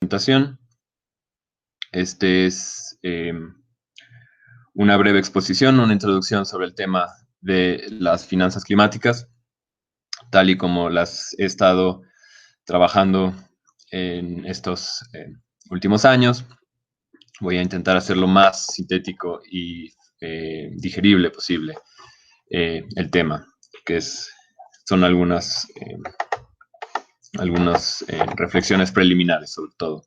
Presentación. Este es una breve exposición, una introducción sobre el tema de las finanzas climáticas, tal y como las he estado trabajando en estos últimos años. Voy a intentar hacerlo más sintético y digerible posible el tema, que son algunas reflexiones preliminares sobre todo.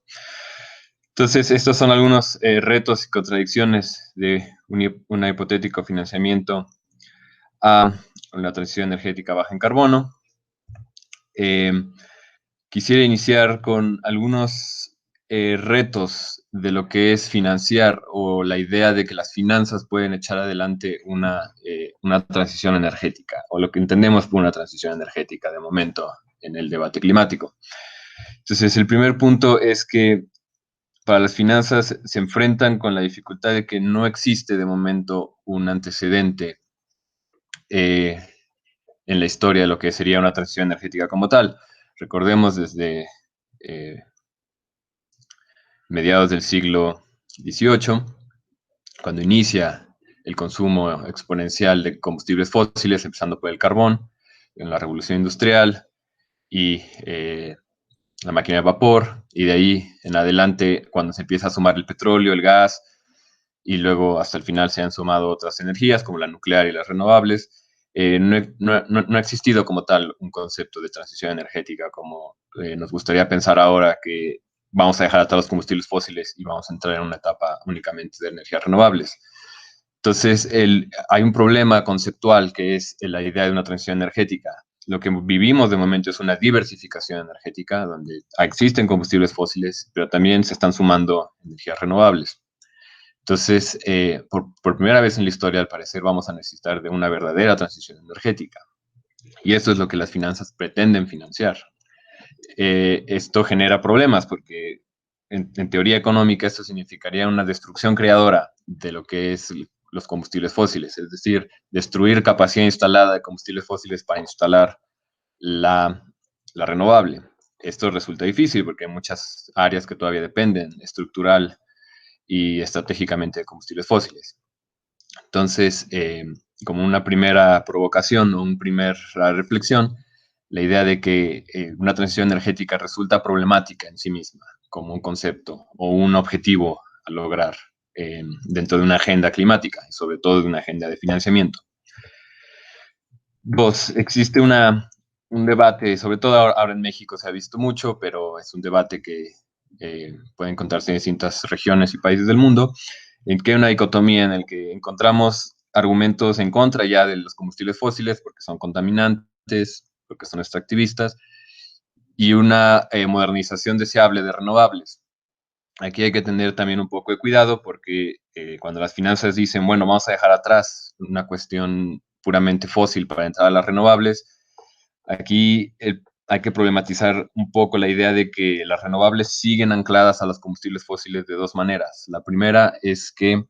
Entonces, estos son algunos retos y contradicciones de un hipotético financiamiento a una transición energética baja en carbono. Quisiera iniciar con algunos retos de lo que es financiar o la idea de que las finanzas pueden echar adelante una transición energética, o lo que entendemos por una transición energética de momento en el debate climático. Entonces, el primer punto es que para las finanzas se enfrentan con la dificultad de que no existe de momento un antecedente en la historia de lo que sería una transición energética como tal. Recordemos desde mediados del siglo XVIII, cuando inicia el consumo exponencial de combustibles fósiles, empezando por el carbón, en la revolución industrial y la máquina de vapor, y de ahí en adelante, cuando se empieza a sumar el petróleo, el gas, y luego hasta el final se han sumado otras energías como la nuclear y las renovables, no ha existido como tal un concepto de transición energética como nos gustaría pensar ahora, que vamos a dejar atrás los combustibles fósiles y vamos a entrar en una etapa únicamente de energías renovables. Entonces, hay un problema conceptual que es la idea de una transición energética. Lo que vivimos de momento es una diversificación energética, donde existen combustibles fósiles, pero también se están sumando energías renovables. Entonces, por primera vez en la historia, al parecer, vamos a necesitar de una verdadera transición energética. Y esto es lo que las finanzas pretenden financiar. Esto genera problemas porque, en teoría económica, esto significaría una destrucción creadora de lo que es los combustibles fósiles, es decir, destruir capacidad instalada de combustibles fósiles para instalar la renovable. Esto resulta difícil porque hay muchas áreas que todavía dependen estructural y estratégicamente de combustibles fósiles. Entonces, como una primera provocación o una primera reflexión, la idea de que una transición energética resulta problemática en sí misma, como un concepto o un objetivo a lograr dentro de una agenda climática y sobre todo de una agenda de financiamiento. Dos, existe un debate, sobre todo ahora en México se ha visto mucho, pero es un debate que puede encontrarse en distintas regiones y países del mundo, en que hay una dicotomía en la que encontramos argumentos en contra ya de los combustibles fósiles porque son contaminantes, porque son extractivistas, y una modernización deseable de renovables. Aquí hay que tener también un poco de cuidado porque cuando las finanzas dicen, bueno, vamos a dejar atrás una cuestión puramente fósil para entrar a las renovables, aquí hay que problematizar un poco la idea de que las renovables siguen ancladas a los combustibles fósiles de dos maneras. La primera es que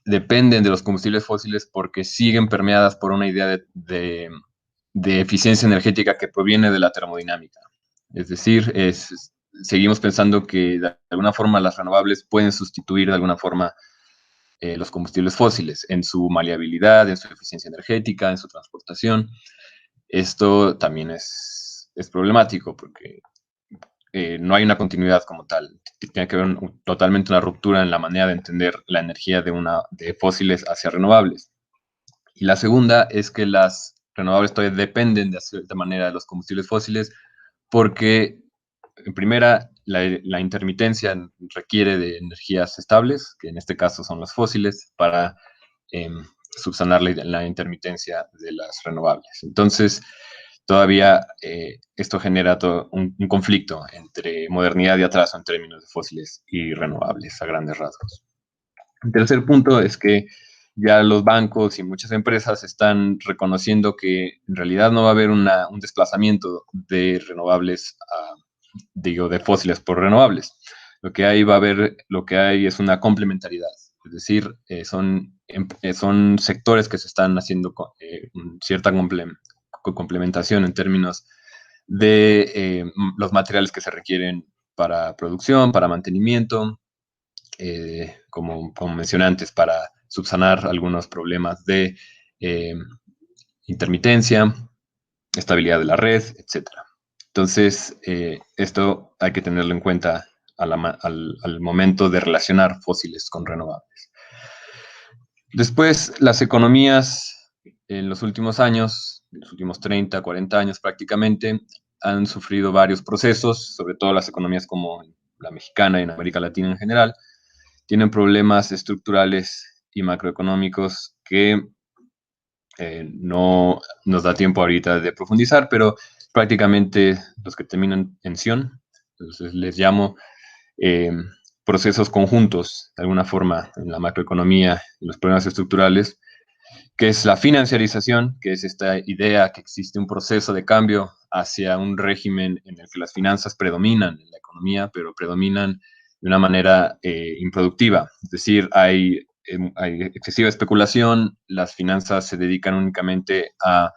dependen de los combustibles fósiles porque siguen permeadas por una idea de eficiencia energética que proviene de la termodinámica. Es decir, seguimos pensando que de alguna forma las renovables pueden sustituir de alguna forma los combustibles fósiles en su maleabilidad, en su eficiencia energética, en su transportación. Esto también es problemático porque no hay una continuidad como tal. Tiene que haber totalmente una ruptura en la manera de entender la energía de fósiles hacia renovables. Y la segunda es que las renovables todavía dependen de cierta manera de los combustibles fósiles porque, en primera, la intermitencia requiere de energías estables, que en este caso son las fósiles, para subsanar la intermitencia de las renovables. Entonces, todavía esto genera un conflicto entre modernidad y atraso en términos de fósiles y renovables a grandes rasgos. El tercer punto es que ya los bancos y muchas empresas están reconociendo que en realidad no va a haber un desplazamiento de renovables de fósiles por renovables. Lo que hay es una complementariedad, es decir, son sectores que se están haciendo cierta complementación en términos de los materiales que se requieren para producción, para mantenimiento, como mencioné antes, para subsanar algunos problemas de intermitencia, estabilidad de la red, etcétera. Entonces, esto hay que tenerlo en cuenta al momento de relacionar fósiles con renovables. Después, las economías en los últimos años, en los últimos 30, 40 años prácticamente, han sufrido varios procesos, sobre todo las economías como la mexicana y en América Latina en general, tienen problemas estructurales y macroeconómicos que no nos da tiempo ahorita de profundizar, pero prácticamente los que terminan en ción, entonces les llamo eh, procesos conjuntos, de alguna forma, en la macroeconomía y los problemas estructurales, que es la financiarización, que es esta idea que existe un proceso de cambio hacia un régimen en el que las finanzas predominan en la economía, pero predominan de una manera improductiva. Es decir, hay excesiva especulación, las finanzas se dedican únicamente a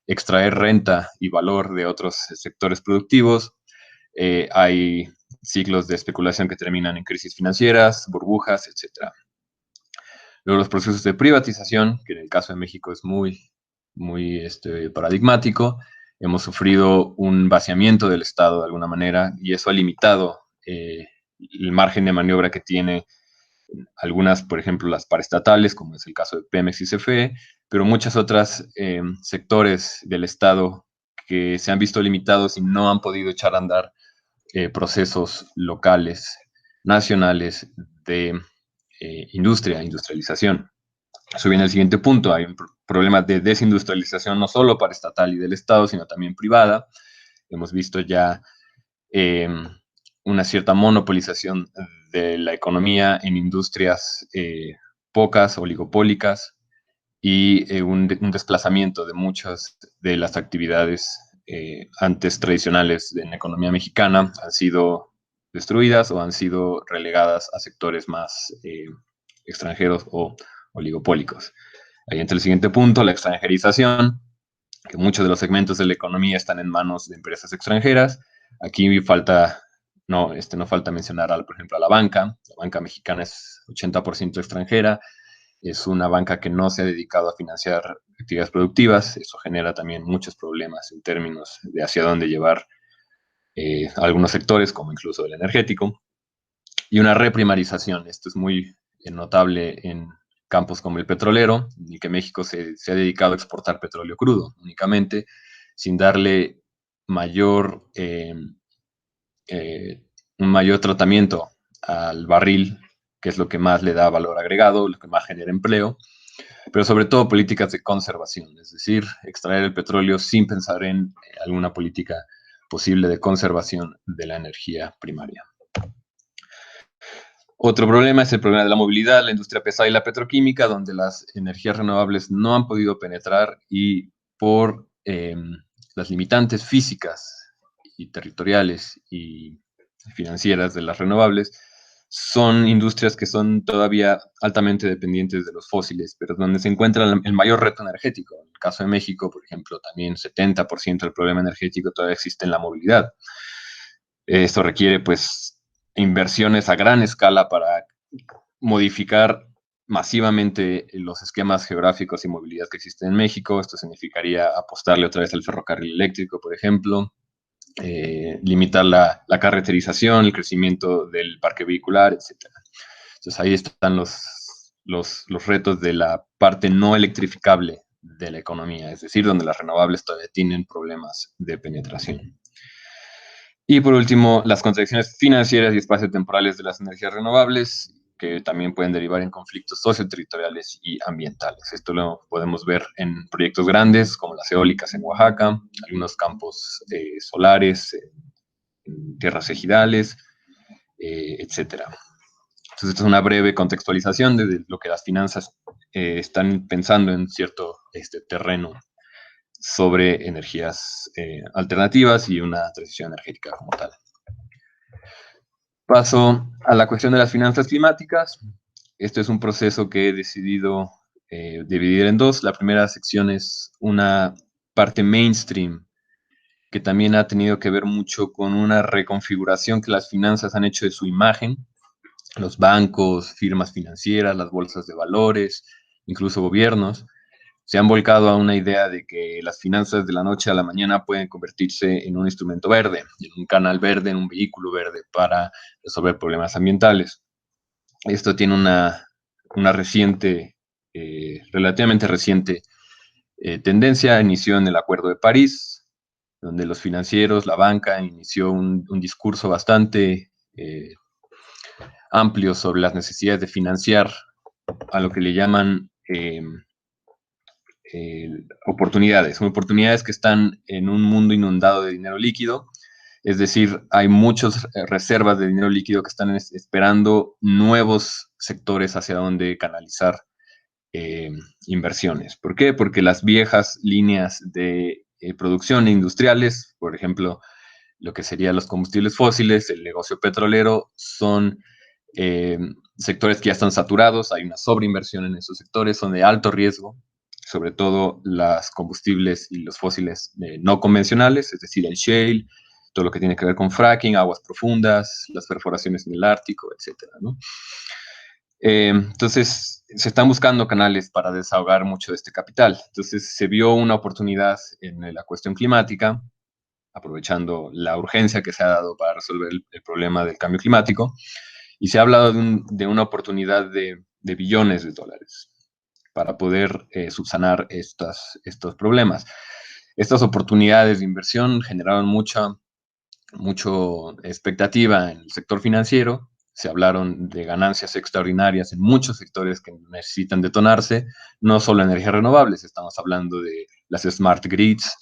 extraer renta y valor de otros sectores productivos, hay ciclos de especulación que terminan en crisis financieras, burbujas, etc. Luego los procesos de privatización, que en el caso de México es muy paradigmático. Hemos sufrido un vaciamiento del Estado de alguna manera y eso ha limitado el margen de maniobra que tiene algunas, por ejemplo, las paraestatales, como es el caso de Pemex y CFE, pero muchas otras sectores del Estado que se han visto limitados y no han podido echar a andar procesos locales, nacionales de industrialización. Eso viene al siguiente punto. Hay un problema de desindustrialización no solo para estatal y del Estado, sino también privada. Hemos visto ya una cierta monopolización de la economía en industrias pocas, oligopólicas, y un desplazamiento de muchas de las actividades antes tradicionales en la economía mexicana han sido destruidas o han sido relegadas a sectores más extranjeros o oligopólicos. Ahí entra el siguiente punto, la extranjerización, que muchos de los segmentos de la economía están en manos de empresas extranjeras. Aquí no falta mencionar, por ejemplo, a la banca mexicana es 80% extranjera, es una banca que no se ha dedicado a financiar actividades productivas, eso genera también muchos problemas en términos de hacia dónde llevar algunos sectores, como incluso el energético, y una reprimarización, esto es muy notable en campos como el petrolero, en el que México se ha dedicado a exportar petróleo crudo únicamente, sin darle mayor, un mayor tratamiento al barril, que es lo que más le da valor agregado, lo que más genera empleo, pero sobre todo políticas de conservación, es decir, extraer el petróleo sin pensar en alguna política posible de conservación de la energía primaria. Otro problema es el problema de la movilidad, la industria pesada y la petroquímica, donde las energías renovables no han podido penetrar y por las limitantes físicas y territoriales y financieras de las renovables, son industrias que son todavía altamente dependientes de los fósiles, pero donde se encuentra el mayor reto energético. En el caso de México, por ejemplo, también 70% del problema energético todavía existe en la movilidad. Esto requiere, pues, inversiones a gran escala para modificar masivamente los esquemas geográficos y movilidad que existen en México. Esto significaría apostarle otra vez al ferrocarril eléctrico, por ejemplo, limitar la carreterización, el crecimiento del parque vehicular, etc. Entonces ahí están los retos de la parte no electrificable de la economía, es decir, donde las renovables todavía tienen problemas de penetración. Y por último, las contradicciones financieras y espaciotemporales de las energías renovables, que también pueden derivar en conflictos socioterritoriales y ambientales. Esto lo podemos ver en proyectos grandes como las eólicas en Oaxaca, algunos campos solares, en tierras ejidales, etcétera. Entonces, esta es una breve contextualización de lo que las finanzas están pensando en cierto terreno sobre energías alternativas y una transición energética como tal. Paso a la cuestión de las finanzas climáticas. Este es un proceso que he decidido dividir en dos. La primera sección es una parte mainstream que también ha tenido que ver mucho con una reconfiguración que las finanzas han hecho de su imagen, los bancos, firmas financieras, las bolsas de valores, incluso gobiernos, se han volcado a una idea de que las finanzas de la noche a la mañana pueden convertirse en un instrumento verde, en un canal verde, en un vehículo verde para resolver problemas ambientales. Esto tiene una reciente, relativamente reciente tendencia. Inició en el Acuerdo de París, donde los financieros, la banca, inició un discurso bastante amplio sobre las necesidades de financiar a lo que le llaman oportunidades que están en un mundo inundado de dinero líquido. Es decir, hay muchas reservas de dinero líquido que están esperando nuevos sectores hacia donde canalizar inversiones. ¿Por qué? Porque las viejas líneas de producción industriales, por ejemplo, lo que serían los combustibles fósiles, el negocio petrolero, son eh, sectores que ya están saturados, hay una sobreinversión en esos sectores, son de alto riesgo, sobre todo los combustibles y los fósiles no convencionales, es decir, el shale, todo lo que tiene que ver con fracking, aguas profundas, las perforaciones en el Ártico, etcétera, ¿no? Entonces, se están buscando canales para desahogar mucho de este capital. Entonces, se vio una oportunidad en la cuestión climática, aprovechando la urgencia que se ha dado para resolver el problema del cambio climático, y se ha hablado de una oportunidad de billones de dólares para poder subsanar estos problemas. Estas oportunidades de inversión generaron mucha expectativa en el sector financiero. Se hablaron de ganancias extraordinarias en muchos sectores que necesitan detonarse, no solo energías renovables, estamos hablando de las smart grids,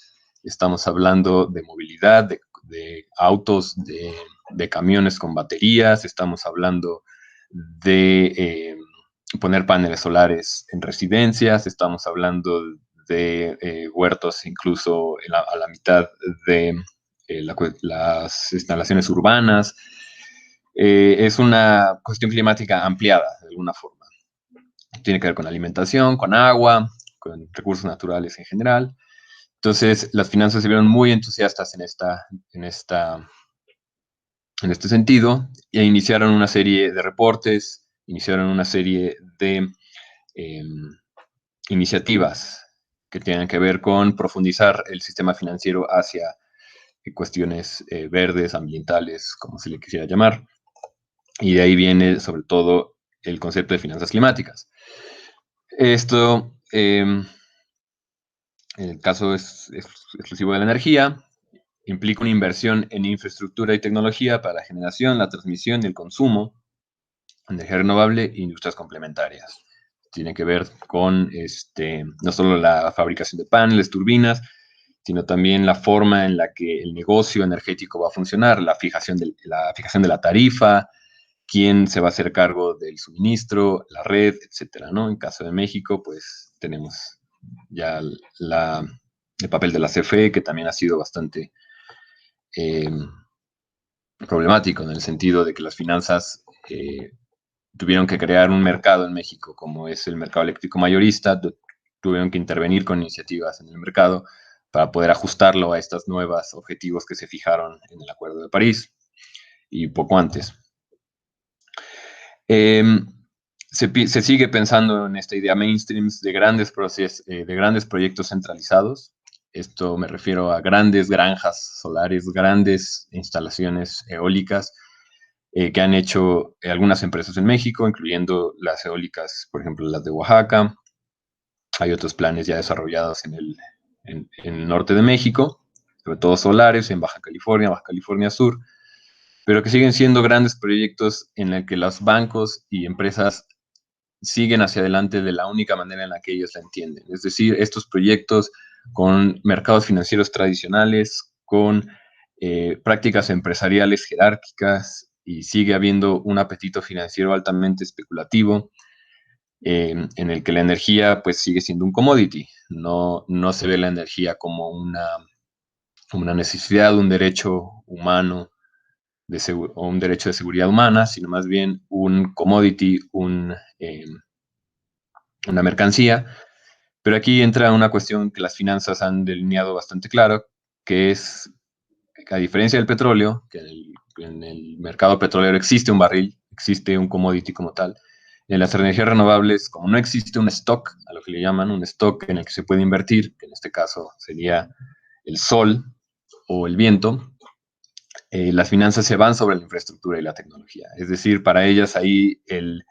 estamos hablando de movilidad, de autos, de camiones con baterías, estamos hablando de poner paneles solares en residencias, estamos hablando de huertos incluso a la mitad de las instalaciones urbanas. Es una cuestión climática ampliada de alguna forma. Tiene que ver con alimentación, con agua, con recursos naturales en general. Entonces, las finanzas se vieron muy entusiastas en este sentido e iniciaron una serie de reportes, iniciaron una serie de eh, iniciativas que tienen que ver con profundizar el sistema financiero hacia cuestiones verdes, ambientales, como se le quisiera llamar. Y de ahí viene sobre todo el concepto de finanzas climáticas. Esto, en el caso es exclusivo de la energía, implica una inversión en infraestructura y tecnología para la generación, la transmisión y el consumo de energía renovable e industrias complementarias. Tiene que ver con no solo la fabricación de paneles, turbinas, sino también la forma en la que el negocio energético va a funcionar, la fijación de la tarifa, quién se va a hacer cargo del suministro, la red, etcétera, ¿no? En caso de México, pues tenemos ya el papel de la CFE, que también ha sido bastante eh, problemático en el sentido de que las finanzas tuvieron que crear un mercado en México, como es el mercado eléctrico mayorista, tuvieron que intervenir con iniciativas en el mercado para poder ajustarlo a estos nuevos objetivos que se fijaron en el Acuerdo de París y poco antes. Se sigue pensando en esta idea mainstream de de grandes proyectos centralizados. Esto me refiero a grandes granjas solares, grandes instalaciones eólicas que han hecho algunas empresas en México, incluyendo las eólicas, por ejemplo, las de Oaxaca. Hay otros planes ya desarrollados en el norte de México, sobre todo solares, en Baja California Sur, pero que siguen siendo grandes proyectos en el que los bancos y empresas siguen hacia adelante de la única manera en la que ellos la entienden. Es decir, estos proyectos con mercados financieros tradicionales, con prácticas empresariales jerárquicas, y sigue habiendo un apetito financiero altamente especulativo, en el que la energía pues sigue siendo un commodity. No se ve la energía como una necesidad, un derecho humano o un derecho de seguridad humana, sino más bien un commodity, una mercancía. Pero aquí entra una cuestión que las finanzas han delineado bastante claro, que es a diferencia del petróleo, que en el mercado petrolero existe un barril, existe un commodity como tal, en las energías renovables, como no existe un stock, a lo que le llaman un stock en el que se puede invertir, que en este caso sería el sol o el viento, las finanzas se van sobre la infraestructura y la tecnología. Es decir, para ellas ahí el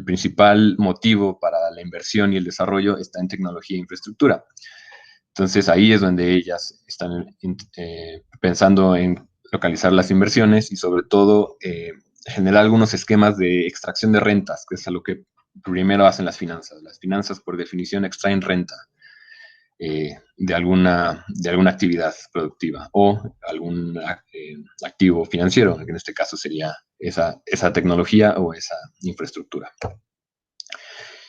principal motivo para la inversión y el desarrollo está en tecnología e infraestructura. Entonces ahí es donde ellas están pensando en localizar las inversiones y sobre todo generar algunos esquemas de extracción de rentas, que es a lo que primero hacen las finanzas. Las finanzas por definición extraen renta de alguna actividad productiva o algún activo financiero, que en este caso sería esa tecnología o esa infraestructura.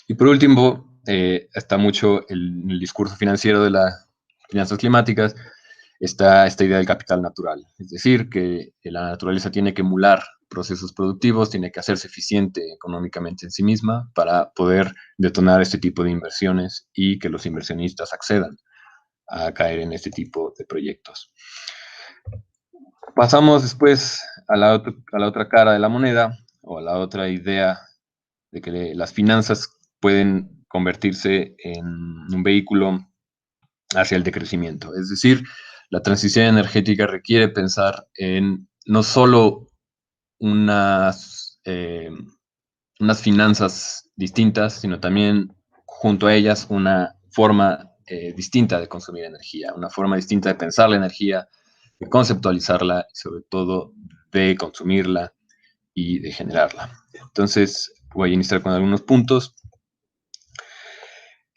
Y por último, está mucho el discurso financiero de las finanzas climáticas, está esta idea del capital natural, es decir, que la naturaleza tiene que emular procesos productivos, tiene que hacerse eficiente económicamente en sí misma para poder detonar este tipo de inversiones y que los inversionistas accedan a caer en este tipo de proyectos. Pasamos después a la otra cara de la moneda o a la otra idea de que las finanzas pueden convertirse en un vehículo hacia el decrecimiento. Es decir, la transición energética requiere pensar en no solo unas finanzas distintas, sino también junto a ellas una forma distinta de consumir energía, una forma distinta de pensar la energía, de conceptualizarla y sobre todo de consumirla y de generarla. Entonces, voy a iniciar con algunos puntos.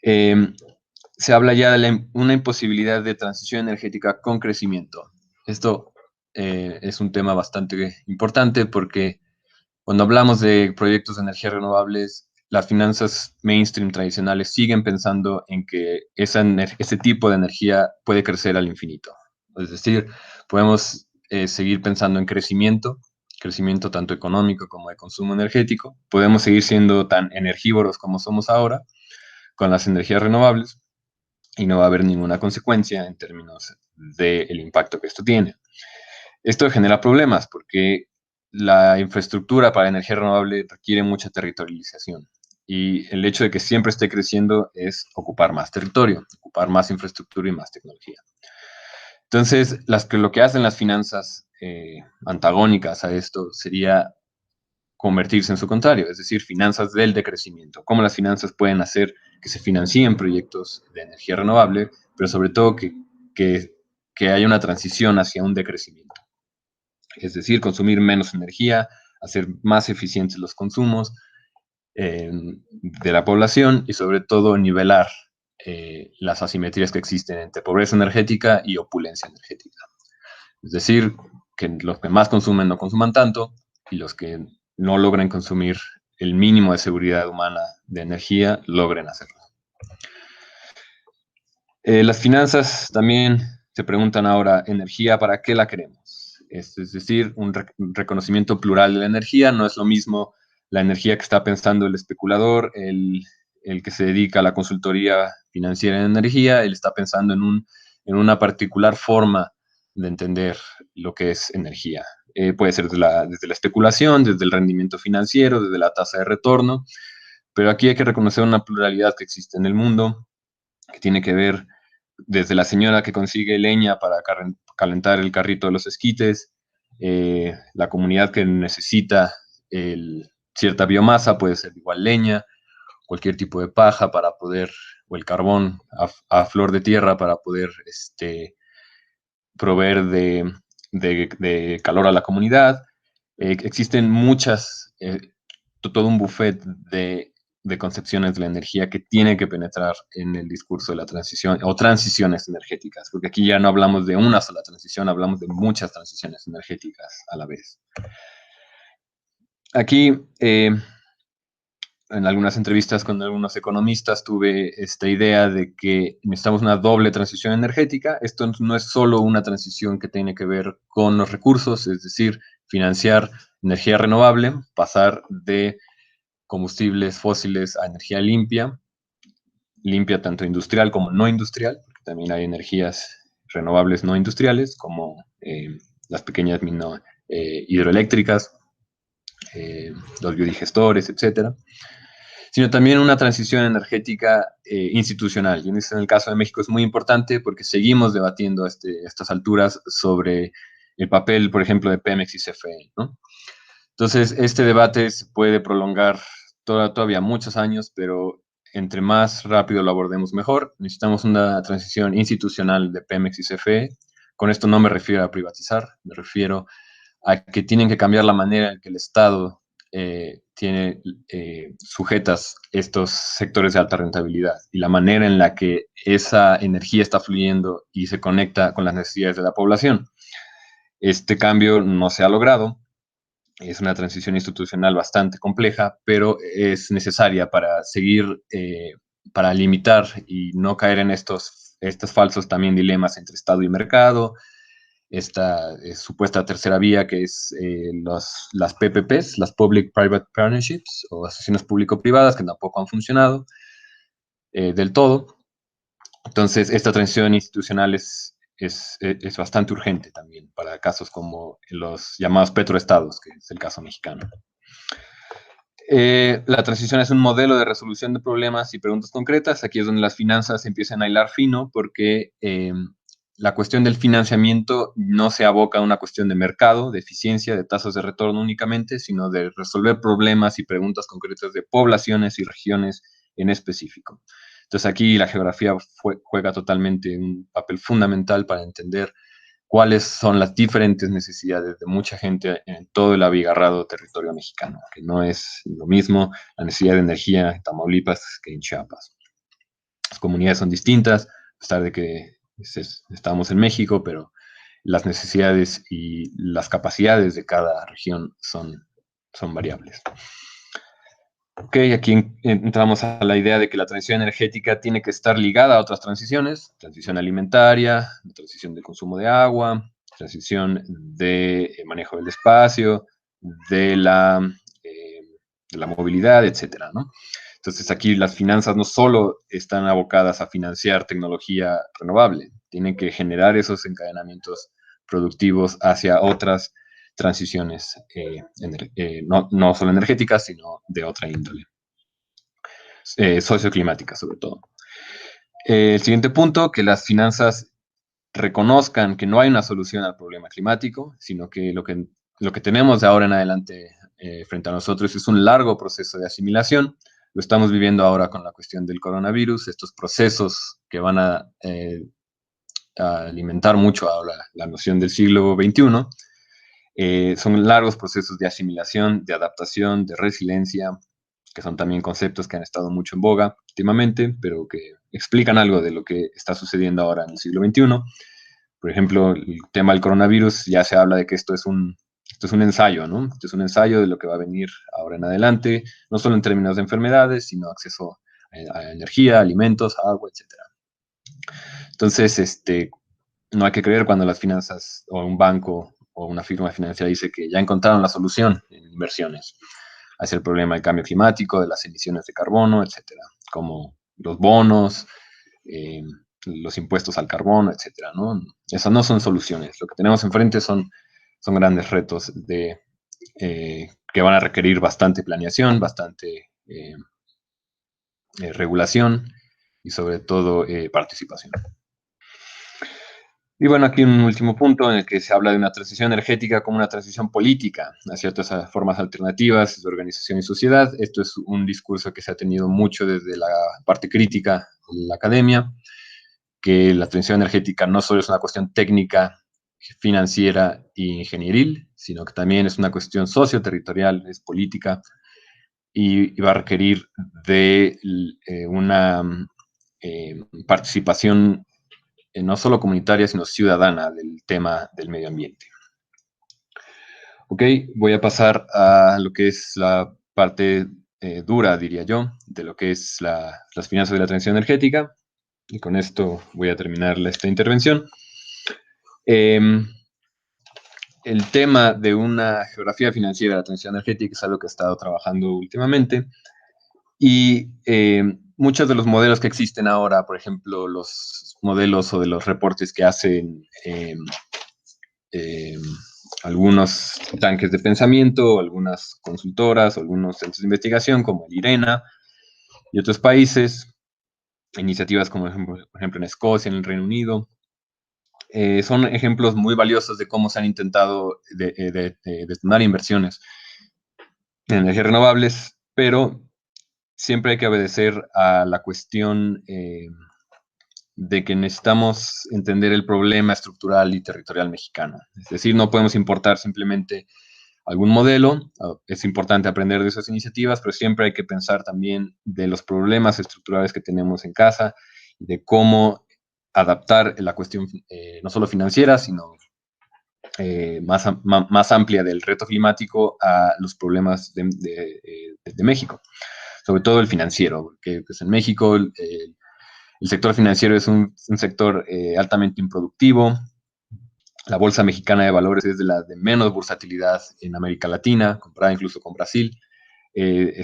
Se habla ya de una imposibilidad de transición energética con crecimiento. Esto es un tema bastante importante porque cuando hablamos de proyectos de energías renovables, las finanzas mainstream tradicionales siguen pensando en que ese tipo de energía puede crecer al infinito. Es decir, podemos seguir pensando en crecimiento tanto económico como de consumo energético. Podemos seguir siendo tan energívoros como somos ahora con las energías renovables y no va a haber ninguna consecuencia en términos del impacto que esto tiene. Esto genera problemas porque la infraestructura para energía renovable requiere mucha territorialización y el hecho de que siempre esté creciendo es ocupar más territorio, ocupar más infraestructura y más tecnología. Entonces, lo que hacen las finanzas antagónicas a esto sería convertirse en su contrario, es decir, finanzas del decrecimiento. Cómo las finanzas pueden hacer que se financien proyectos de energía renovable, pero sobre todo que haya una transición hacia un decrecimiento. Es decir, consumir menos energía, hacer más eficientes los consumos de la población y sobre todo nivelar las asimetrías que existen entre pobreza energética y opulencia energética. Es decir, que los que más consumen no consuman tanto y los que no logren consumir el mínimo de seguridad humana de energía logren hacerlo. Las finanzas también se preguntan ahora, ¿energía para qué la queremos? Es decir, un reconocimiento plural de la energía no es lo mismo la energía que está pensando el especulador, el que se dedica a la consultoría financiera en energía, él está pensando en una particular forma de entender lo que es energía. Puede ser desde la especulación, desde el rendimiento financiero, desde la tasa de retorno, pero aquí hay que reconocer una pluralidad que existe en el mundo, que tiene que ver desde la señora que consigue leña para calentar el carrito de los esquites, la comunidad que necesita cierta biomasa, puede ser igual leña, cualquier tipo de paja para poder, o el carbón a flor de tierra para poder proveer de calor a la comunidad. Existen todo un buffet de concepciones de la energía que tiene que penetrar en el discurso de la transición o transiciones energéticas, porque aquí ya no hablamos de una sola transición, hablamos de muchas transiciones energéticas a la vez. Aquí, en algunas entrevistas con algunos economistas tuve esta idea de que necesitamos una doble transición energética. Esto no es solo una transición que tiene que ver con los recursos, es decir, financiar energía renovable, pasar de combustibles fósiles a energía limpia tanto industrial como no industrial, porque también hay energías renovables no industriales, como las pequeñas hidroeléctricas, los biodigestores, etcétera, sino también una transición energética institucional. Y en el caso de México es muy importante porque seguimos debatiendo a estas alturas sobre el papel, por ejemplo, de Pemex y CFE, ¿no? Entonces, este debate se puede prolongar todavía muchos años, pero entre más rápido lo abordemos mejor. Necesitamos una transición institucional de Pemex y CFE. Con esto no me refiero a privatizar, me refiero a que tienen que cambiar la manera en que el Estado tiene sujetas estos sectores de alta rentabilidad y la manera en la que esa energía está fluyendo y se conecta con las necesidades de la población. Este cambio no se ha logrado. Es una transición institucional bastante compleja, pero es necesaria para seguir, para limitar y no caer en estos falsos también dilemas entre Estado y mercado, esta supuesta tercera vía que es las PPPs, las Public-Private Partnerships o asociaciones público-privadas que tampoco han funcionado del todo. Entonces, esta transición institucional es bastante urgente también para casos como los llamados petroestados, que es el caso mexicano. La transición es un modelo de resolución de problemas y preguntas concretas. Aquí es donde las finanzas empiezan a hilar fino porque la cuestión del financiamiento no se aboca a una cuestión de mercado, de eficiencia, de tasas de retorno únicamente, sino de resolver problemas y preguntas concretas de poblaciones y regiones en específico. Entonces aquí la geografía juega totalmente un papel fundamental para entender cuáles son las diferentes necesidades de mucha gente en todo el abigarrado territorio mexicano, que no es lo mismo la necesidad de energía en Tamaulipas que en Chiapas. Las comunidades son distintas, a pesar de que estamos en México, pero las necesidades y las capacidades de cada región son variables. Ok, aquí entramos a la idea de que la transición energética tiene que estar ligada a otras transiciones, transición alimentaria, transición de consumo de agua, transición de manejo del espacio, de la, eh, de la movilidad, etcétera, ¿no? Entonces aquí las finanzas no solo están abocadas a financiar tecnología renovable, tienen que generar esos encadenamientos productivos hacia otras transiciones, no solo energéticas, sino de otra índole, socioclimática sobre todo. El siguiente punto, que las finanzas reconozcan que no hay una solución al problema climático, sino que lo que tenemos de ahora en adelante frente a nosotros es un largo proceso de asimilación. Lo estamos viviendo ahora con la cuestión del coronavirus, estos procesos que van a alimentar mucho ahora la noción del siglo XXI. Son largos procesos de asimilación, de adaptación, de resiliencia, que son también conceptos que han estado mucho en boga últimamente, pero que explican algo de lo que está sucediendo ahora en el siglo XXI. Por ejemplo, el tema del coronavirus, ya se habla de que esto es un ensayo, ¿no? Esto es un ensayo de lo que va a venir ahora en adelante, no solo en términos de enfermedades, sino acceso a energía, alimentos, agua, etc. Entonces, no hay que creer cuando las finanzas o un banco o una firma financiera dice que ya encontraron la solución en inversiones hacia el problema del cambio climático, de las emisiones de carbono, etcétera, como los bonos, los impuestos al carbono, etcétera, ¿no? Esas no son soluciones. Lo que tenemos enfrente son grandes retos que van a requerir bastante planeación, bastante regulación y sobre todo participación. Y bueno, aquí un último punto en el que se habla de una transición energética como una transición política hacia otras formas alternativas de organización y sociedad. Esto es un discurso que se ha tenido mucho desde la parte crítica de la academia, que la transición energética no solo es una cuestión técnica, financiera e ingenieril, sino que también es una cuestión socioterritorial, es política, y va a requerir de una participación no solo comunitaria, sino ciudadana del tema del medio ambiente. Ok, voy a pasar a lo que es la parte dura, diría yo, de lo que es las finanzas de la transición energética. Y con esto voy a terminar esta intervención. El tema de una geografía financiera de la transición energética es algo que he estado trabajando últimamente. Y muchos de los modelos que existen ahora, por ejemplo, los modelos o de los reportes que hacen algunos tanques de pensamiento, algunas consultoras, algunos centros de investigación como el IRENA y otros países, iniciativas como por ejemplo en Escocia, en el Reino Unido. Son ejemplos muy valiosos de cómo se han intentado detonar inversiones en energías renovables, pero siempre hay que obedecer a la cuestión de que necesitamos entender el problema estructural y territorial mexicano. Es decir, no podemos importar simplemente algún modelo, es importante aprender de esas iniciativas, pero siempre hay que pensar también de los problemas estructurales que tenemos en casa, de cómo adaptar la cuestión no solo financiera, sino más amplia del reto climático a los problemas de México, sobre todo el financiero, que pues en México el sector financiero es un sector altamente improductivo. La Bolsa Mexicana de Valores es de las de menos bursatilidad en América Latina, comparada incluso con Brasil.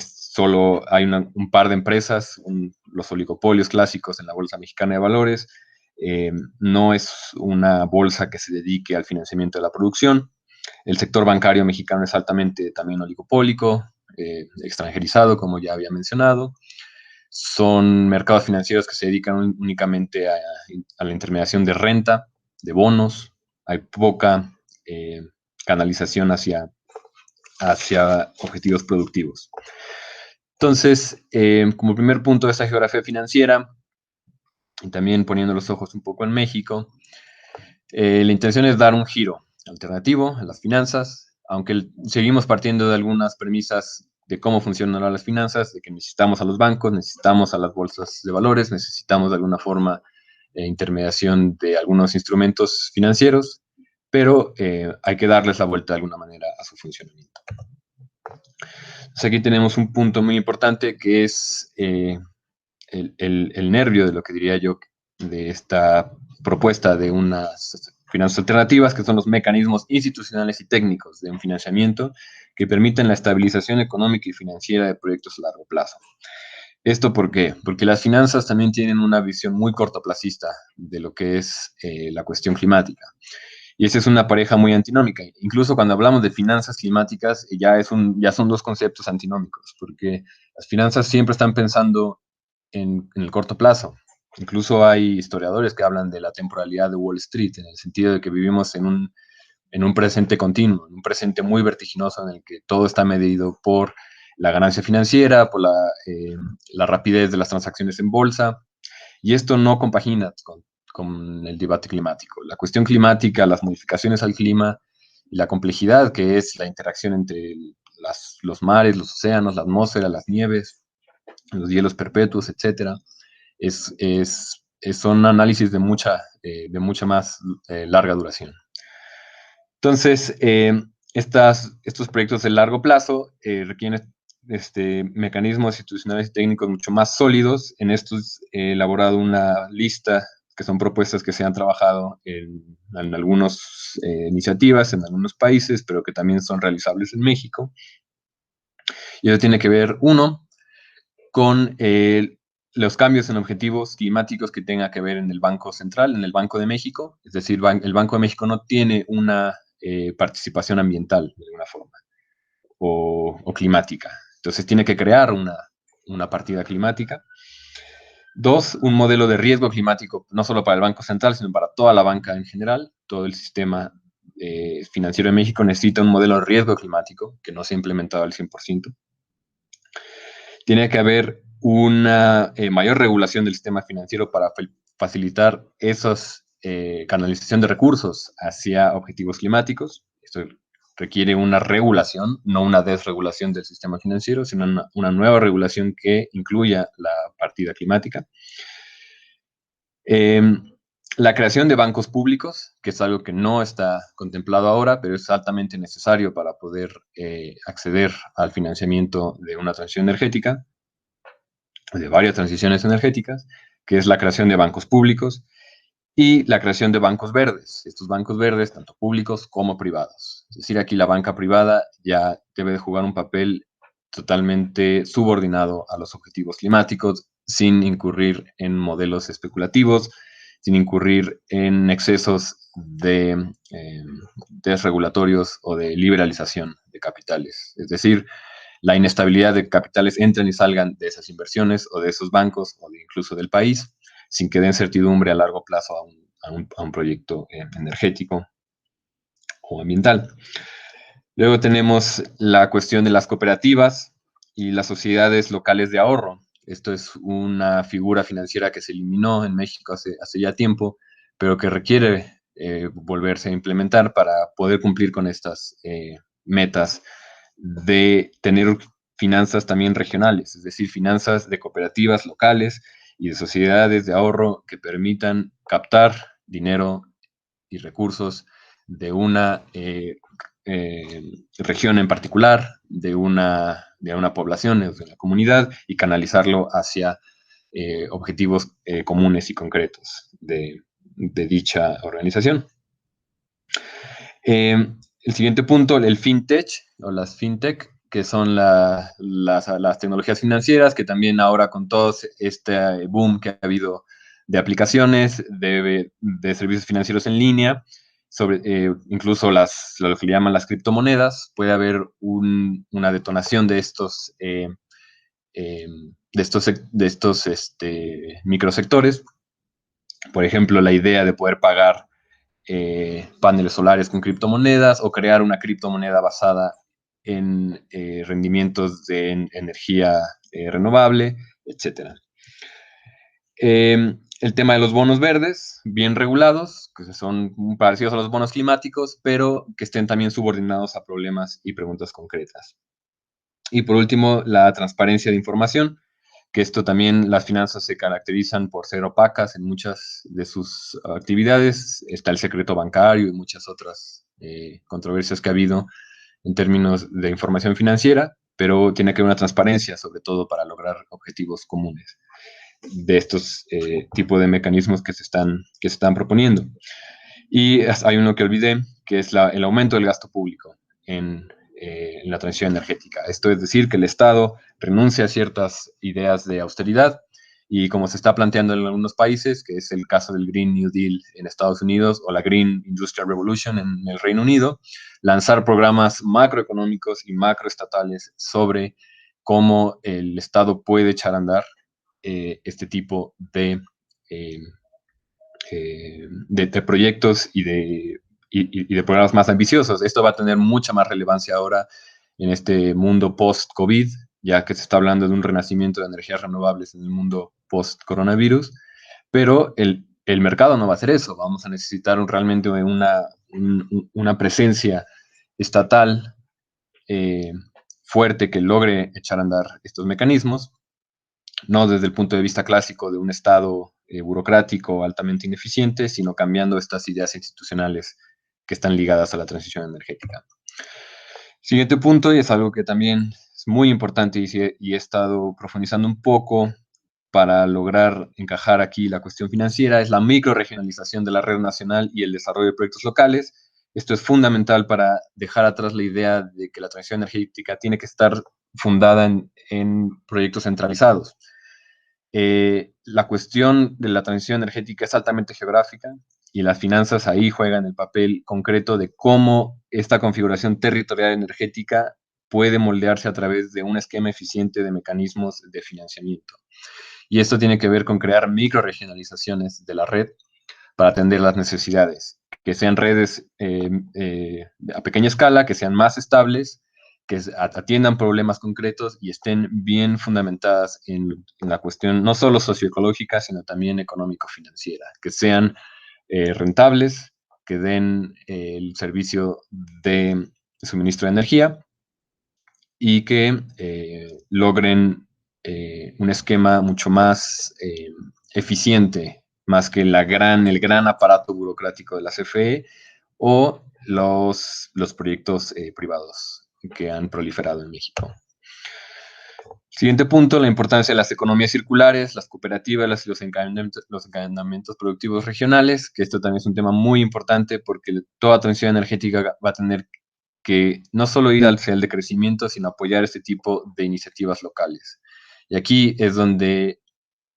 Solo hay un par de empresas, los oligopolios clásicos en la Bolsa Mexicana de Valores. No es una bolsa que se dedique al financiamiento de la producción. El sector bancario mexicano es altamente también oligopólico, extranjerizado, como ya había mencionado. Son mercados financieros que se dedican únicamente a la intermediación de renta, de bonos. Hay poca canalización hacia objetivos productivos. Entonces, como primer punto de esta geografía financiera, y también poniendo los ojos un poco en México, la intención es dar un giro alternativo a las finanzas, aunque seguimos partiendo de algunas premisas de cómo funcionan las finanzas, de que necesitamos a los bancos, necesitamos a las bolsas de valores, necesitamos de alguna forma intermediación de algunos instrumentos financieros, pero hay que darles la vuelta de alguna manera a su funcionamiento. Entonces aquí tenemos un punto muy importante que es el nervio de lo que diría yo de esta propuesta de unas finanzas alternativas, que son los mecanismos institucionales y técnicos de un financiamiento que permiten la estabilización económica y financiera de proyectos a largo plazo. ¿Esto por qué? Porque las finanzas también tienen una visión muy cortoplacista de lo que es la cuestión climática. Y esa es una pareja muy antinómica. Incluso cuando hablamos de finanzas climáticas, ya son dos conceptos antinómicos, porque las finanzas siempre están pensando en el corto plazo. Incluso hay historiadores que hablan de la temporalidad de Wall Street, en el sentido de que vivimos en un presente continuo, en un presente muy vertiginoso en el que todo está medido por la ganancia financiera, por la rapidez de las transacciones en bolsa, y esto no compagina con el debate climático. La cuestión climática, las modificaciones al clima y la complejidad que es la interacción entre los mares, los océanos, la atmósfera, las nieves, los hielos perpetuos, etcétera, son análisis de mucha más larga duración. Entonces, estos proyectos de largo plazo requieren mecanismos institucionales y técnicos mucho más sólidos. En estos he elaborado una lista que son propuestas que se han trabajado en algunas iniciativas, en algunos países, pero que también son realizables en México. Y eso tiene que ver, uno, con los cambios en objetivos climáticos que tenga que ver en el Banco Central, en el Banco de México. Es decir, el Banco de México no tiene una participación ambiental de alguna forma o climática. Entonces tiene que crear una partida climática. Dos, un modelo de riesgo climático, no solo para el Banco Central, sino para toda la banca en general. Todo el sistema financiero de México necesita un modelo de riesgo climático que no se ha implementado al 100%. Tiene que haber una mayor regulación del sistema financiero para facilitar esa canalización de recursos hacia objetivos climáticos. Esto requiere una regulación, no una desregulación del sistema financiero, sino una nueva regulación que incluya la partida climática. La creación de bancos públicos, que es algo que no está contemplado ahora, pero es altamente necesario para poder acceder al financiamiento de una transición energética, de varias transiciones energéticas, que es la creación de bancos públicos y la creación de bancos verdes. Estos bancos verdes, tanto públicos como privados. Es decir, aquí la banca privada ya debe de jugar un papel totalmente subordinado a los objetivos climáticos, sin incurrir en modelos especulativos, sin incurrir en excesos de desregulatorios o de liberalización de capitales. Es decir, la inestabilidad de capitales entren y salgan de esas inversiones o de esos bancos o incluso del país, sin que den certidumbre a largo plazo a un proyecto energético o ambiental. Luego tenemos la cuestión de las cooperativas y las sociedades locales de ahorro. Esto es una figura financiera que se eliminó en México hace ya tiempo, pero que requiere volverse a implementar para poder cumplir con estas metas de tener finanzas también regionales, es decir, finanzas de cooperativas locales y de sociedades de ahorro que permitan captar dinero y recursos de una región en particular, de una población, de la comunidad, y canalizarlo hacia objetivos comunes y concretos de dicha organización. El siguiente punto, el fintech o las fintech, que son las tecnologías financieras, que también ahora con todo este boom que ha habido de aplicaciones, de servicios financieros en línea, incluso lo que le llaman las criptomonedas, puede haber una detonación de estos microsectores. Por ejemplo, la idea de poder pagar paneles solares con criptomonedas o crear una criptomoneda basada en rendimientos de energía renovable, etc. El tema de los bonos verdes, bien regulados, que son parecidos a los bonos climáticos, pero que estén también subordinados a problemas y preguntas concretas. Y por último, la transparencia de información, que esto también, las finanzas se caracterizan por ser opacas en muchas de sus actividades. Está el secreto bancario y muchas otras controversias que ha habido en términos de información financiera, pero tiene que haber una transparencia, sobre todo para lograr objetivos comunes de estos tipos de mecanismos que se están proponiendo. Y hay uno que olvidé, que es el aumento del gasto público en la transición energética. Esto es decir, que el Estado renuncia a ciertas ideas de austeridad y como se está planteando en algunos países, que es el caso del Green New Deal en Estados Unidos o la Green Industrial Revolution en el Reino Unido, lanzar programas macroeconómicos y macroestatales sobre cómo el Estado puede echar a andar este tipo de proyectos y de programas más ambiciosos. Esto va a tener mucha más relevancia ahora en este mundo post-COVID, ya que se está hablando de un renacimiento de energías renovables en el mundo post-coronavirus, pero el mercado no va a hacer eso. Vamos a necesitar realmente una presencia estatal fuerte que logre echar a andar estos mecanismos, no desde el punto de vista clásico de un Estado burocrático altamente ineficiente, sino cambiando estas ideas institucionales que están ligadas a la transición energética. Siguiente punto, y es algo que también es muy importante y he estado profundizando un poco para lograr encajar aquí la cuestión financiera, es la microregionalización de la red nacional y el desarrollo de proyectos locales. Esto es fundamental para dejar atrás la idea de que la transición energética tiene que estar fundada en proyectos centralizados. La cuestión de la transición energética es altamente geográfica y las finanzas ahí juegan el papel concreto de cómo esta configuración territorial energética puede moldearse a través de un esquema eficiente de mecanismos de financiamiento. Y esto tiene que ver con crear microregionalizaciones de la red para atender las necesidades, que sean redes a pequeña escala, que sean más estables, que atiendan problemas concretos y estén bien fundamentadas en la cuestión no solo socioecológica, sino también económico-financiera, que sean rentables, que den el servicio de suministro de energía y que logren un esquema mucho más eficiente, más que el gran aparato burocrático de la CFE o los proyectos privados que han proliferado en México. Siguiente punto, la importancia de las economías circulares, las cooperativas y los encadenamientos productivos regionales, que esto también es un tema muy importante porque toda transición energética va a tener que no solo ir hacia el de crecimiento, sino apoyar este tipo de iniciativas locales. Y aquí es donde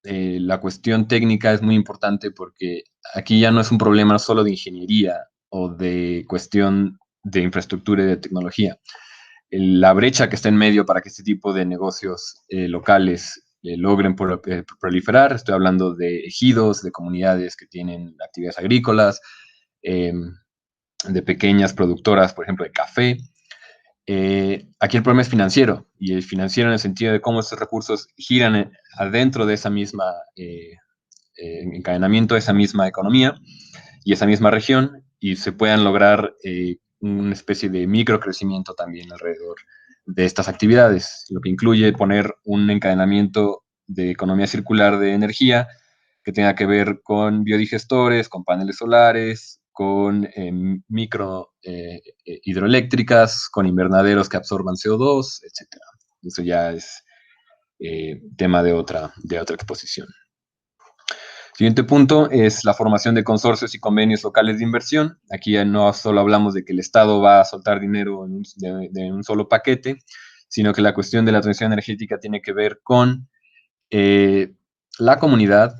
la cuestión técnica es muy importante porque aquí ya no es un problema solo de ingeniería o de cuestión de infraestructura y de tecnología. La brecha que está en medio para que este tipo de negocios locales logren proliferar, estoy hablando de ejidos, de comunidades que tienen actividades agrícolas, eh, de pequeñas productoras, por ejemplo, de café. Aquí el problema es financiero, y el financiero en el sentido de cómo estos recursos giran adentro de esa misma encadenamiento, de esa misma economía y esa misma región, y se puedan lograr una especie de microcrecimiento también alrededor de estas actividades, lo que incluye poner un encadenamiento de economía circular de energía que tenga que ver con biodigestores, con paneles solares, con micro hidroeléctricas, con invernaderos que absorban CO2, etc. Eso ya es tema de otra exposición. Siguiente punto es la formación de consorcios y convenios locales de inversión. Aquí ya no solo hablamos de que el Estado va a soltar dinero de un solo paquete, sino que la cuestión de la transición energética tiene que ver con eh, la comunidad,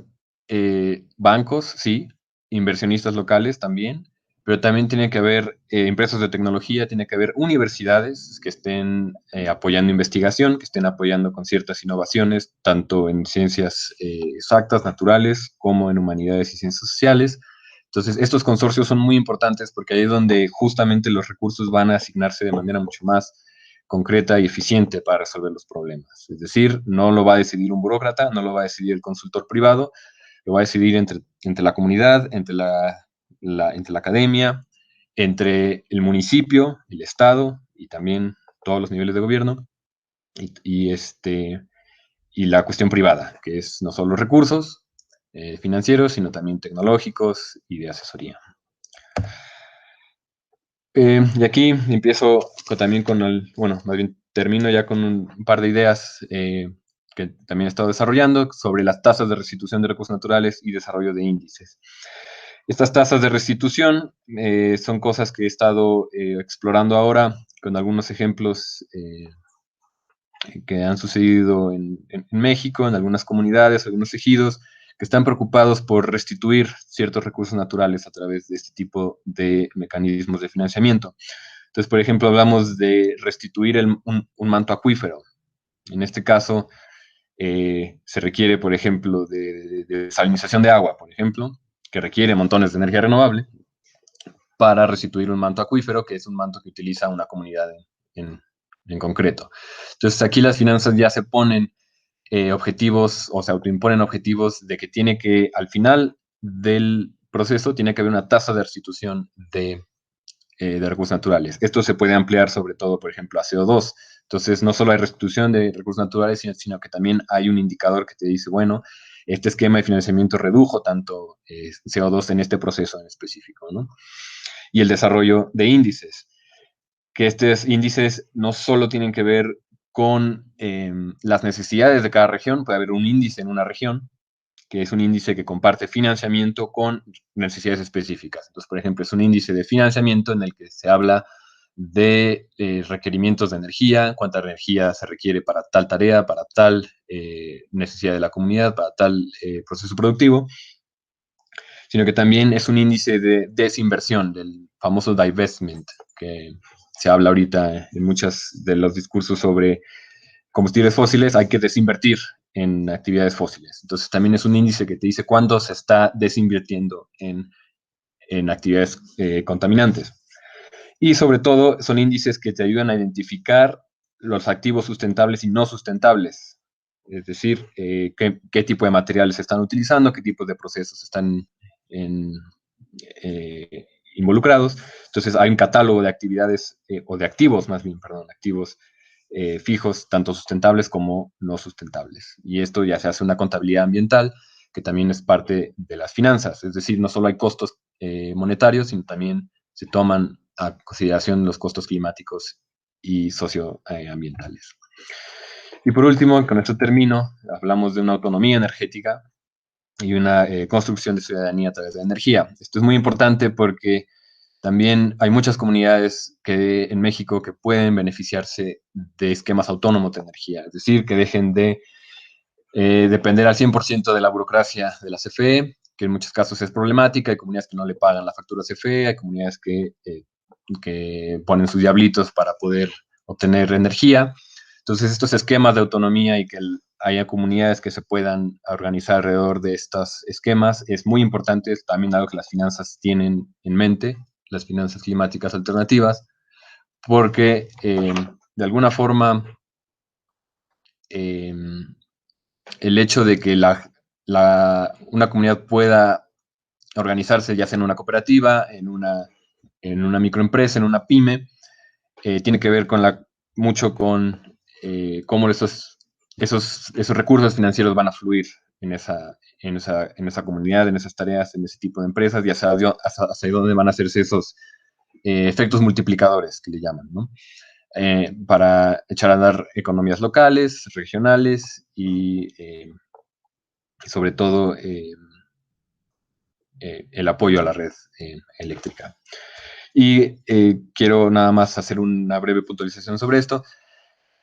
bancos, sí, inversionistas locales también, pero también tiene que haber empresas de tecnología, tiene que haber universidades que estén apoyando investigación, que estén apoyando con ciertas innovaciones, tanto en ciencias exactas, naturales, como en humanidades y ciencias sociales. Entonces, estos consorcios son muy importantes porque ahí es donde justamente los recursos van a asignarse de manera mucho más concreta y eficiente para resolver los problemas. Es decir, no lo va a decidir un burócrata, no lo va a decidir el consultor privado, lo va a decidir entre la comunidad, entre la academia, entre el municipio, el Estado y también todos los niveles de gobierno y la cuestión privada, que es no solo los recursos financieros, sino también tecnológicos y de asesoría. Y aquí empiezo también con bueno, más bien termino ya con un par de ideas que también he estado desarrollando sobre las tasas de restitución de recursos naturales y desarrollo de índices. Estas tasas de restitución son cosas que he estado explorando ahora con algunos ejemplos que han sucedido en México, en algunas comunidades, algunos ejidos, que están preocupados por restituir ciertos recursos naturales a través de este tipo de mecanismos de financiamiento. Entonces, por ejemplo, hablamos de restituir un manto acuífero. En este caso, se requiere, por ejemplo, de salinización de agua, por ejemplo, que requiere montones de energía renovable para restituir un manto acuífero, que es un manto que utiliza una comunidad en concreto. Entonces, aquí las finanzas ya se ponen objetivos o se autoimponen objetivos de que tiene que, al final del proceso, tiene que haber una tasa de restitución de recursos naturales. Esto se puede ampliar sobre todo, por ejemplo, a CO2. Entonces, no solo hay restitución de recursos naturales, sino que también hay un indicador que te dice, bueno, este esquema de financiamiento redujo tanto CO2 en este proceso en específico, ¿no? Y el desarrollo de índices, que estos índices no solo tienen que ver con las necesidades de cada región, puede haber un índice en una región, que es un índice que comparte financiamiento con necesidades específicas. Entonces, por ejemplo, es un índice de financiamiento en el que se habla de requerimientos de energía, cuánta energía se requiere para tal tarea, para tal necesidad de la comunidad, para tal proceso productivo, sino que también es un índice de desinversión, del famoso divestment, que se habla ahorita en muchos de los discursos sobre combustibles fósiles, hay que desinvertir en actividades fósiles. Entonces también es un índice que te dice cuándo se está desinvirtiendo en actividades contaminantes. Y sobre todo son índices que te ayudan a identificar los activos sustentables y no sustentables. Es decir, qué tipo de materiales se están utilizando, qué tipos de procesos están en, involucrados. Entonces hay un catálogo de actividades, o de activos más bien, perdón, activos fijos, tanto sustentables como no sustentables. Y esto ya se hace una contabilidad ambiental, que también es parte de las finanzas. Es decir, no solo hay costos monetarios, sino también se toman a consideración los costos climáticos y socioambientales. Y por último, con esto termino, hablamos de una autonomía energética y una construcción de ciudadanía a través de la energía. Esto es muy importante porque también hay muchas comunidades en México que pueden beneficiarse de esquemas autónomos de energía, es decir, que dejen de depender al 100% de la burocracia de la CFE, que en muchos casos es problemática, hay comunidades que no le pagan la factura CFE, hay comunidades que ponen sus diablitos para poder obtener energía. Entonces, estos esquemas de autonomía y que haya comunidades que se puedan organizar alrededor de estos esquemas es muy importante, es también algo que las finanzas tienen en mente, las finanzas climáticas alternativas, porque de alguna forma eh, el hecho de que una comunidad pueda organizarse, ya sea en una cooperativa, en una microempresa, en una pyme, tiene que ver mucho con cómo esos recursos financieros van a fluir en esa comunidad, en esas tareas, en ese tipo de empresas, y hacia dónde van a hacerse esos efectos multiplicadores que le llaman, ¿no? Para echar a andar economías locales, regionales y sobre todo el apoyo a la red eléctrica. Y quiero nada más hacer una breve puntualización sobre esto.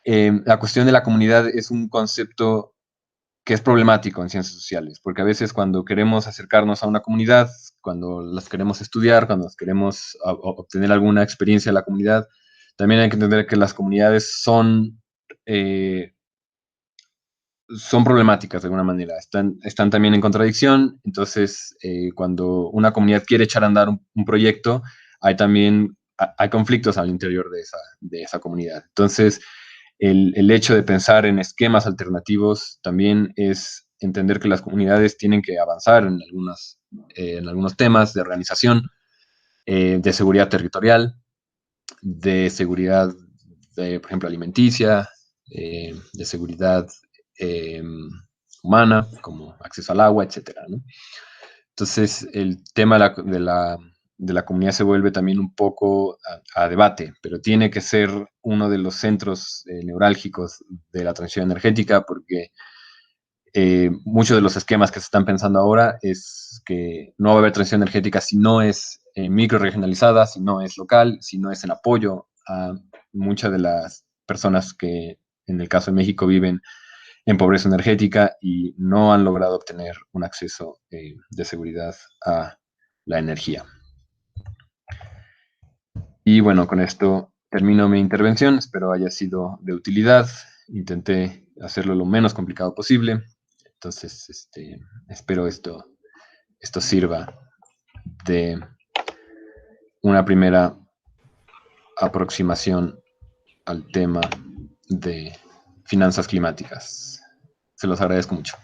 La cuestión de la comunidad es un concepto que es problemático en ciencias sociales, porque a veces cuando queremos acercarnos a una comunidad, cuando las queremos estudiar, cuando queremos obtener alguna experiencia de la comunidad, también hay que entender que las comunidades son problemáticas de alguna manera, están también en contradicción. Entonces, cuando una comunidad quiere echar a andar un proyecto, hay conflictos al interior de esa comunidad. Entonces, el hecho de pensar en esquemas alternativos también es entender que las comunidades tienen que avanzar en algunos temas de organización, de seguridad territorial, de seguridad, por ejemplo, alimenticia, de seguridad eh, humana, como acceso al agua, etcétera, ¿no? Entonces, el tema de la comunidad se vuelve también un poco a debate, pero tiene que ser uno de los centros neurálgicos de la transición energética, porque muchos de los esquemas que se están pensando ahora es que no va a haber transición energética si no es microregionalizada, si no es local, si no es en apoyo a muchas de las personas que en el caso de México viven en pobreza energética y no han logrado obtener un acceso de seguridad a la energía. Y bueno, con esto termino mi intervención. Espero haya sido de utilidad. Intenté hacerlo lo menos complicado posible. Entonces, espero esto sirva de una primera aproximación al tema de finanzas climáticas. Se los agradezco mucho.